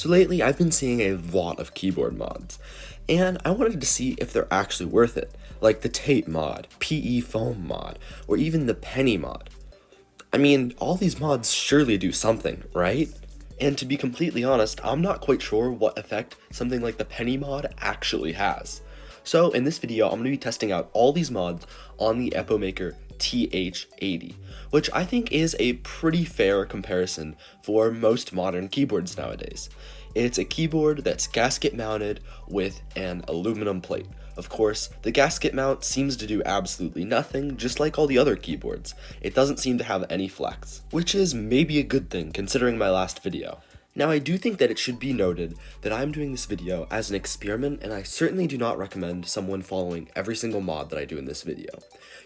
So lately I've been seeing a lot of keyboard mods, and I wanted to see if they're actually worth it, like the tape mod, PE foam mod, or even the penny mod. I mean, all these mods surely do something, right? And to be completely honest, I'm not quite sure what effect something like the penny mod actually has. So in this video, I'm going to be testing out all these mods on the Epomaker TH80, which I think is a pretty fair comparison for most modern keyboards nowadays. It's a keyboard that's gasket mounted with an aluminum plate. Of course, the gasket mount seems to do absolutely nothing, just like all the other keyboards. It doesn't seem to have any flex, which is maybe a good thing considering my last video. Now, I do think that it should be noted that I'm doing this video as an experiment, and I certainly do not recommend someone following every single mod that I do in this video.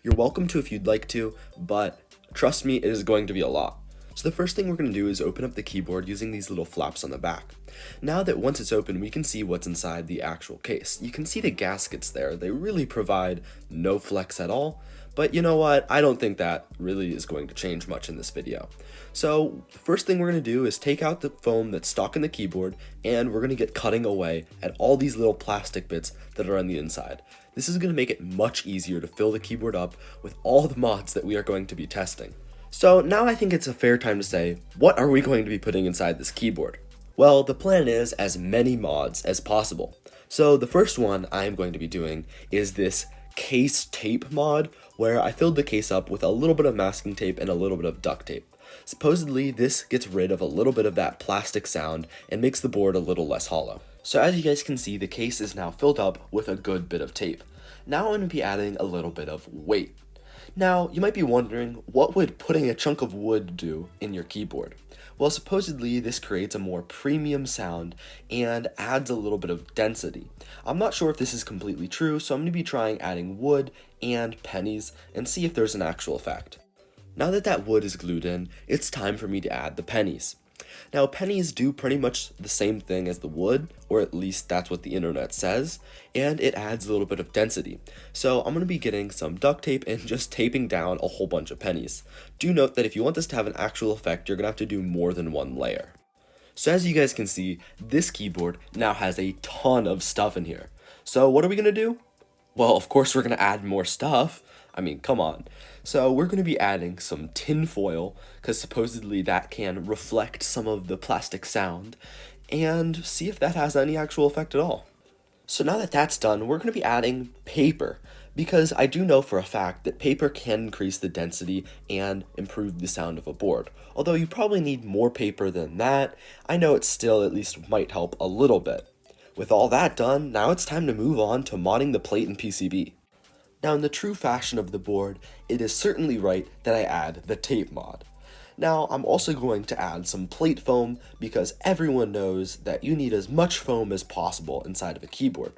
You're welcome to if you'd like to, but trust me, it is going to be a lot. So the first thing we're going to do is open up the keyboard using these little flaps on the back. Now that once it's open, we can see what's inside the actual case. You can see the gaskets there. They really provide no flex at all, but you know what? I don't think that really is going to change much in this video. So the first thing we're going to do is take out the foam that's stuck in the keyboard, and we're going to get cutting away at all these little plastic bits that are on the inside. This is going to make it much easier to fill the keyboard up with all the mods that we are going to be testing. So now I think it's a fair time to say, what are we going to be putting inside this keyboard? Well, the plan is as many mods as possible. So the first one I'm going to be doing is this case tape mod, where I filled the case up with a little bit of masking tape and a little bit of duct tape. Supposedly this gets rid of a little bit of that plastic sound and makes the board a little less hollow. So as you guys can see, the case is now filled up with a good bit of tape. Now I'm going to be adding a little bit of weight. Now, you might be wondering, what would putting a chunk of wood do in your keyboard? Well, supposedly this creates a more premium sound and adds a little bit of density. I'm not sure if this is completely true, so I'm going to be trying adding wood and pennies and see if there's an actual effect. Now that that wood is glued in, it's time for me to add the pennies. Now, pennies do pretty much the same thing as the wood, or at least that's what the internet says, and it adds a little bit of density. So I'm going to be getting some duct tape and just taping down a whole bunch of pennies. Do note that if you want this to have an actual effect, you're going to have to do more than one layer. So as you guys can see, this keyboard now has a ton of stuff in here. So what are we going to do? Well, of course we're going to add more stuff. I mean, come on. So we're going to be adding some tin foil, because supposedly that can reflect some of the plastic sound, and see if that has any actual effect at all. So now that that's done, we're going to be adding paper, because I do know for a fact that paper can increase the density and improve the sound of a board. Although you probably need more paper than that, I know it still at least might help a little bit. With all that done, now it's time to move on to modding the plate and PCB. Now, in the true fashion of the board, it is certainly right that I add the tape mod. Now, I'm also going to add some plate foam, because everyone knows that you need as much foam as possible inside of a keyboard.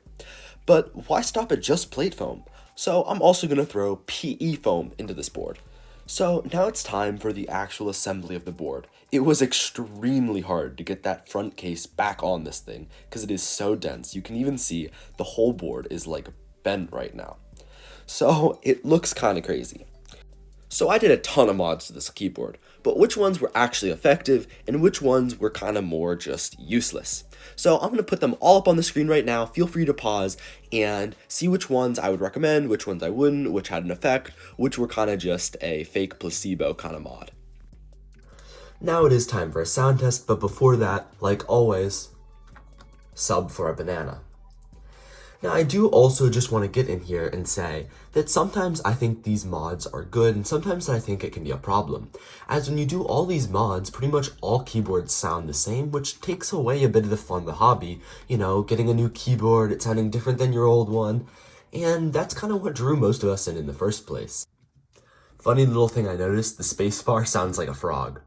But why stop at just plate foam? So I'm also going to throw PE foam into this board. So now it's time for the actual assembly of the board. It was extremely hard to get that front case back on this thing, because it is so dense. You can even see the whole board is like bent right now. So it looks kind of crazy. So I did a ton of mods to this keyboard, but which ones were actually effective and which ones were kind of more just useless? So I'm going to put them all up on the screen right now. Feel free to pause and see which ones I would recommend, which ones I wouldn't, which had an effect, which were kind of just a fake placebo kind of mod. Now it is time for a sound test, but before that, like always, sub for a banana. Now, I do also just want to get in here and say that sometimes I think these mods are good and sometimes I think it can be a problem. As when you do all these mods, pretty much all keyboards sound the same, which takes away a bit of the fun of the hobby. You know, getting a new keyboard, it sounding different than your old one, and that's kind of what drew most of us in the first place. Funny little thing I noticed, the spacebar sounds like a frog.